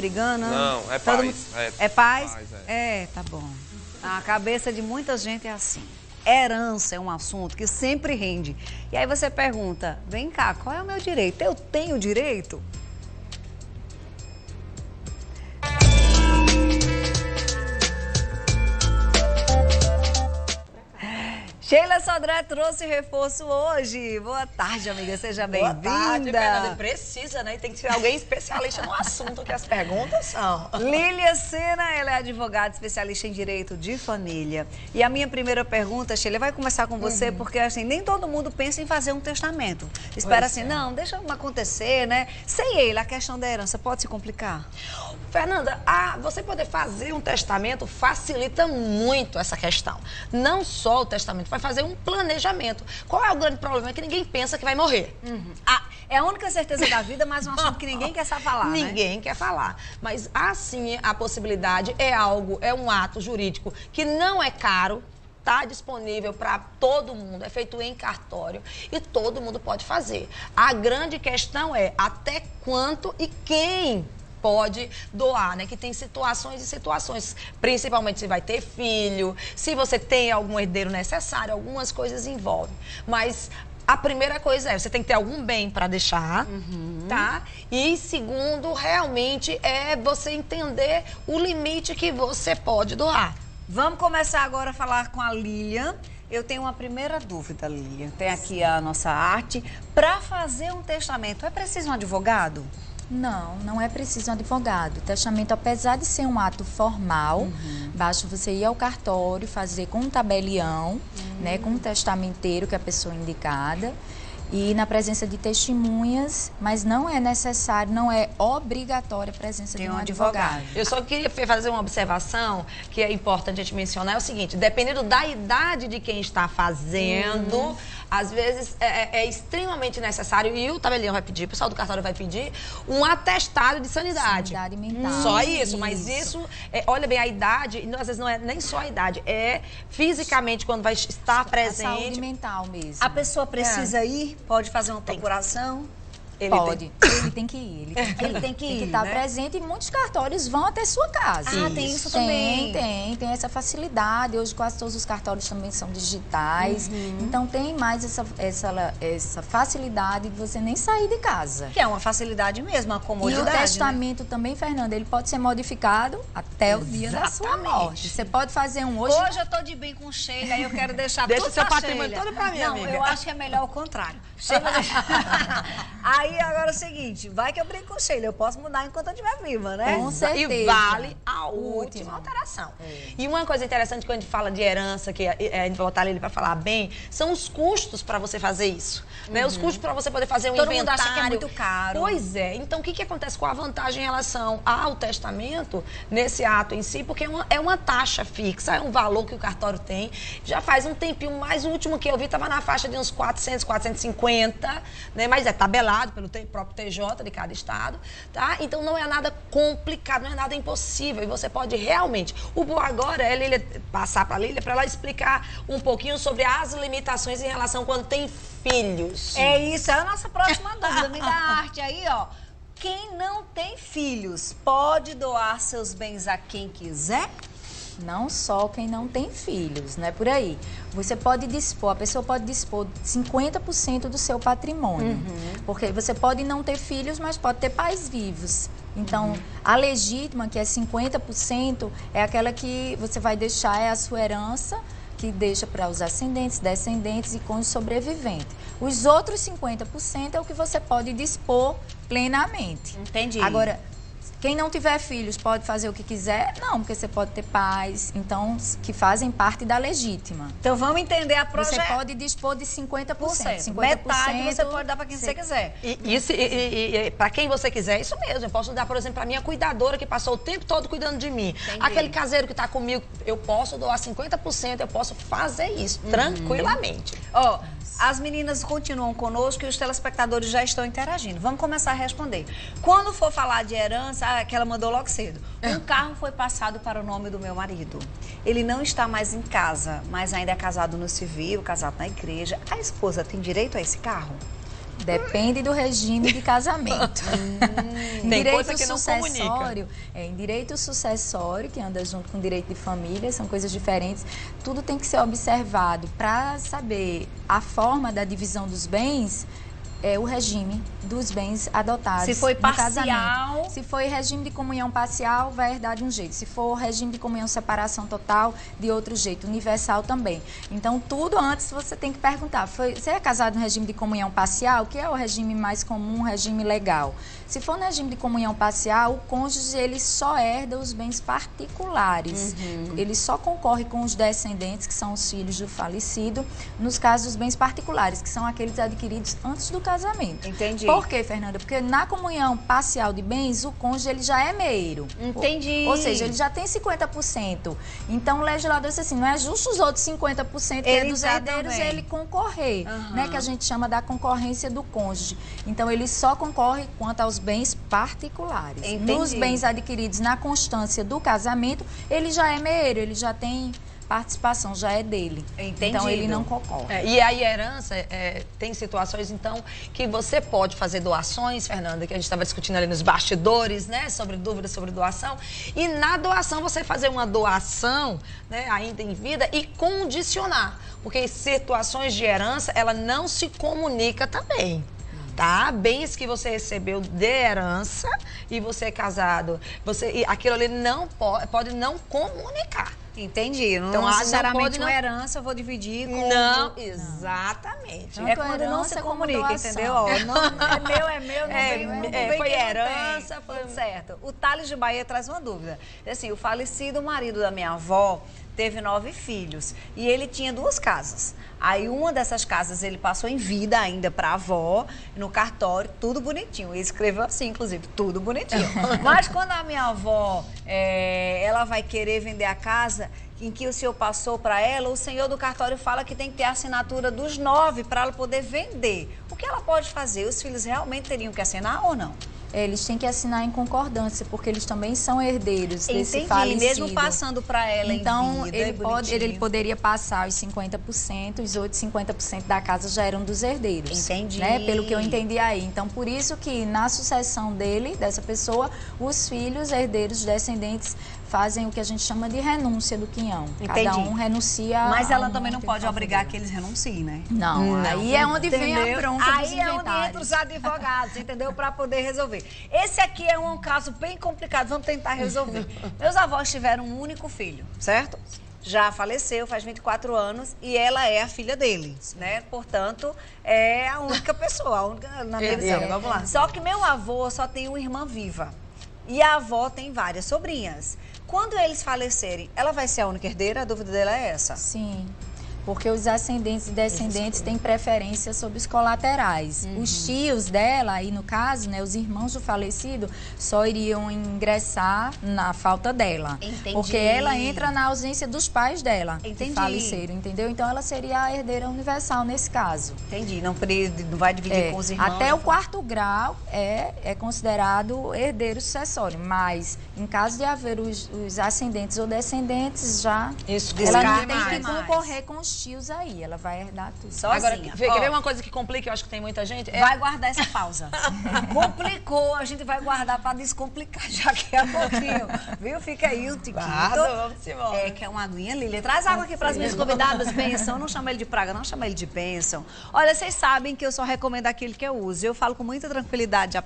brigando? Não, é Todo paz. mundo... É paz? É, tá bom. A cabeça de muita gente é assim. Herança é um assunto que sempre rende. E aí você pergunta, vem cá, qual é o meu direito? Eu tenho direito? Sheila Sodré trouxe reforço hoje. Boa tarde, amiga. Seja bem-vinda. Boa tarde, Fernanda. Precisa, né? Tem que ser alguém especialista no assunto que as perguntas são. Lília Sena, ela é advogada especialista em direito de família. E a minha primeira pergunta, Sheila, vai começar com você, porque assim, nem todo mundo pensa em fazer um testamento. Espera assim, não, deixa acontecer, né? Sem ele, a questão da herança pode se complicar? Fernanda, você poder fazer um testamento facilita muito essa questão. Não só o testamento, vai fazer um planejamento. Qual é o grande problema? É que ninguém pensa que vai morrer. É a única certeza da vida, mas um assunto que ninguém quer falar, né? Ninguém quer falar. Mas assim, a possibilidade é um ato jurídico que não é caro, está disponível para todo mundo, é feito em cartório e todo mundo pode fazer. A grande questão é até quanto e quem pode doar, né? Que tem situações e situações, principalmente se vai ter filho, se você tem algum herdeiro necessário, algumas coisas envolvem. Mas a primeira coisa é, você tem que ter algum bem para deixar, tá? E segundo, realmente, é você entender o limite que você pode doar. Vamos começar agora a falar com a Lilian. Eu tenho uma primeira dúvida, Lilian. Tem aqui a nossa arte. Para fazer um testamento, é preciso um advogado? Não, não é preciso um advogado. O testamento, apesar de ser um ato formal, basta você ir ao cartório, fazer com um tabelião, né, com um testamenteiro, que é a pessoa indicada, e na presença de testemunhas, mas não é necessário, não é obrigatória a presença de um advogado. Eu só queria fazer uma observação que é importante a gente mencionar, é o seguinte, dependendo da idade de quem está fazendo, às vezes é extremamente necessário, e o tabelião vai pedir, o pessoal do cartório vai pedir, um atestado de sanidade. Sanidade mental. Só isso, mas isso, olha bem, a idade, às vezes não é nem só a idade, é fisicamente quando vai estar presente. A saúde mental mesmo. A pessoa precisa ir? Pode fazer uma procuração? Ele tem que ir. Ele tem que estar presente e muitos cartórios vão até sua casa. Tem isso também. Tem essa facilidade. Hoje quase todos os cartórios também são digitais. Então tem mais essa facilidade de você nem sair de casa. Que é uma facilidade mesmo, uma comodidade. E o testamento também, Fernanda, ele pode ser modificado até o dia da sua morte. Você pode fazer um hoje. Hoje eu tô de bem com Sheila, aí eu quero deixar tudo seu pra patrimônio Sheila. todo pra mim, amiga. Não, eu acho que é melhor o contrário. Sheila Aí agora é o seguinte, vai que eu brinco com Sheila, eu posso mudar enquanto eu estiver viva, né? Com certeza. E vale a última alteração. E uma coisa interessante quando a gente fala de herança, que a gente vai botar ali para falar bem, são os custos para você fazer isso. Né? Os custos para você poder fazer um inventário. Todo mundo acha que é muito caro. Pois é. Então, o que acontece com a vantagem em relação ao testamento, nesse ato em si? Porque é uma taxa fixa, é um valor que o cartório tem. Já faz um tempinho, mais o último que eu vi estava na faixa de uns 400, 450, né? Mas é tabelado pelo próprio TJ de cada estado, tá? Então não é nada complicado, não é nada impossível e você pode realmente... O bom agora é Lília, passar para a Lília para ela explicar um pouquinho sobre as limitações em relação quando tem filhos. É isso, é a nossa próxima dúvida, me dá arte aí, ó. Quem não tem filhos pode doar seus bens a quem quiser? Não só quem não tem filhos, não é por aí. Você pode dispor, a pessoa pode dispor de 50% do seu patrimônio. Porque você pode não ter filhos, mas pode ter pais vivos. Então, a legítima, que é 50%, é aquela que você vai deixar, é a sua herança, que deixa para os ascendentes, descendentes e cônjuge sobrevivente. Os outros 50% é o que você pode dispor plenamente. Entendi. Agora, quem não tiver filhos pode fazer o que quiser? Não, porque você pode ter pais, então, que fazem parte da legítima. Então vamos entender a projeto. Você pode dispor de 50%. 50%. Metade você pode dar para quem você quiser. E para quem você quiser, isso mesmo. Eu posso dar, por exemplo, para minha cuidadora que passou o tempo todo cuidando de mim. Entendi. Aquele caseiro que está comigo, eu posso doar 50%, eu posso fazer isso tranquilamente. Ó, as meninas continuam conosco e os telespectadores já estão interagindo. Vamos começar a responder. Quando for falar de herança, que ela mandou logo cedo. Um carro foi passado para o nome do meu marido. Ele não está mais em casa, mas ainda é casado no civil, casado na igreja. A esposa tem direito a esse carro? Depende do regime de casamento. Em Tem direito coisa que não sucessório, em direito sucessório, que anda junto com direito de família, são coisas diferentes. Tudo tem que ser observado para saber a forma da divisão dos bens. É o regime dos bens adotados. Se foi no parcial. casamento. Se foi regime de comunhão parcial, vai herdar de um jeito. Se for regime de comunhão separação total, de outro jeito. Universal também. Então, tudo antes você tem que perguntar. Você é casado no regime de comunhão parcial? Que é o regime mais comum, o regime legal? Se for no regime de comunhão parcial, o cônjuge ele só herda os bens particulares. Ele só concorre com os descendentes, que são os filhos do falecido, nos casos dos bens particulares, que são aqueles adquiridos antes do casamento. Entendi. Por quê, Fernanda? Porque na comunhão parcial de bens, o cônjuge ele já é meio. Entendi. Ou seja, ele já tem 50%. Então, o legislador disse assim, não é justo os outros 50% que é dos herdeiros ele concorrer, né? Que a gente chama da concorrência do cônjuge. Então, ele só concorre quanto aos bens particulares. Entendi. Nos bens adquiridos na constância do casamento, ele já é meio, ele já tem participação, já é dele. Entendido. Então, ele não concorre. E aí a herança, tem situações, então, que você pode fazer doações, Fernanda, que a gente estava discutindo ali nos bastidores, né, sobre dúvidas sobre doação. E na doação, você fazer uma doação, né, ainda em vida e condicionar. Porque situações de herança, ela não se comunica também. Tá? Bens que você recebeu de herança e você é casado, aquilo ali não pode não comunicar. Entendi. Não Então, necessariamente não uma herança eu vou dividir com... Não, exatamente. Não. É Tanto quando não herança se como comunica, doação. entendeu? Ó, não, é meu, não veio, não vem foi quem não herança, tem. foi... Tudo certo. O Thales de Bahia traz uma dúvida. Assim, o falecido marido da minha avó teve 9 filhos e ele tinha 2 casas. Aí uma dessas casas ele passou em vida ainda para a avó, no cartório, tudo bonitinho. Ele escreveu assim, inclusive, tudo bonitinho. Mas quando a minha avó, ela vai querer vender a casa em que o senhor passou para ela, o senhor do cartório fala que tem que ter a assinatura dos 9 para ela poder vender. O que ela pode fazer? Os filhos realmente teriam que assinar ou não? Eles têm que assinar em concordância, porque eles também são herdeiros desse falecido. Mesmo passando para ela então, em vida, ele poderia passar os 50%, os outros 50% da casa já eram dos herdeiros. Entendi. Né? Pelo que eu entendi aí. Então, por isso que na sucessão dele, dessa pessoa, os filhos, herdeiros, descendentes, fazem o que a gente chama de renúncia do quinhão. Entendi. Cada um renuncia. Mas ela também não pode obrigar que eles renunciem, né? Não, aí é onde vem a bronca dos Aí é onde entra os advogados, entendeu? Para poder resolver. Esse aqui é um caso bem complicado, vamos tentar resolver. Meus avós tiveram um único filho, certo? Já faleceu, faz 24 anos, e ela é a filha dele, né? Portanto, é a única pessoa, a única, na minha visão. Vamos lá. Só que meu avô só tem uma irmã viva. E a avó tem várias sobrinhas. Quando eles falecerem, ela vai ser a única herdeira? A dúvida dela é essa. Sim, porque os ascendentes e descendentes têm preferência sobre os colaterais. Os tios dela, aí no caso, né, os irmãos do falecido, só iriam ingressar na falta dela. Entendi. Porque ela entra na ausência dos pais dela, Entendi. que faleceram, entendeu? Então ela seria a herdeira universal nesse caso. Entendi, não vai dividir com os irmãos. Até o 4º grau é considerado herdeiro sucessório, mas em caso de haver os ascendentes ou descendentes, já Isso, ela não descarta tem que mais. concorrer com os tios aí, ela vai herdar tudo. Sozinha. Agora, quer Ó, ver uma coisa que complica, eu acho que tem muita gente? Vai guardar essa pausa. Complicou, a gente vai guardar para descomplicar já que é pouquinho. Viu? Fica aí o tiquinho. Vamos embora. Que é uma aguinha, Lília. Traz água aqui para as minhas convidadas. Bênção, não chama ele de praga, não chama ele de bênção. Olha, vocês sabem que eu só recomendo aquilo que eu uso. Eu falo com muita tranquilidade.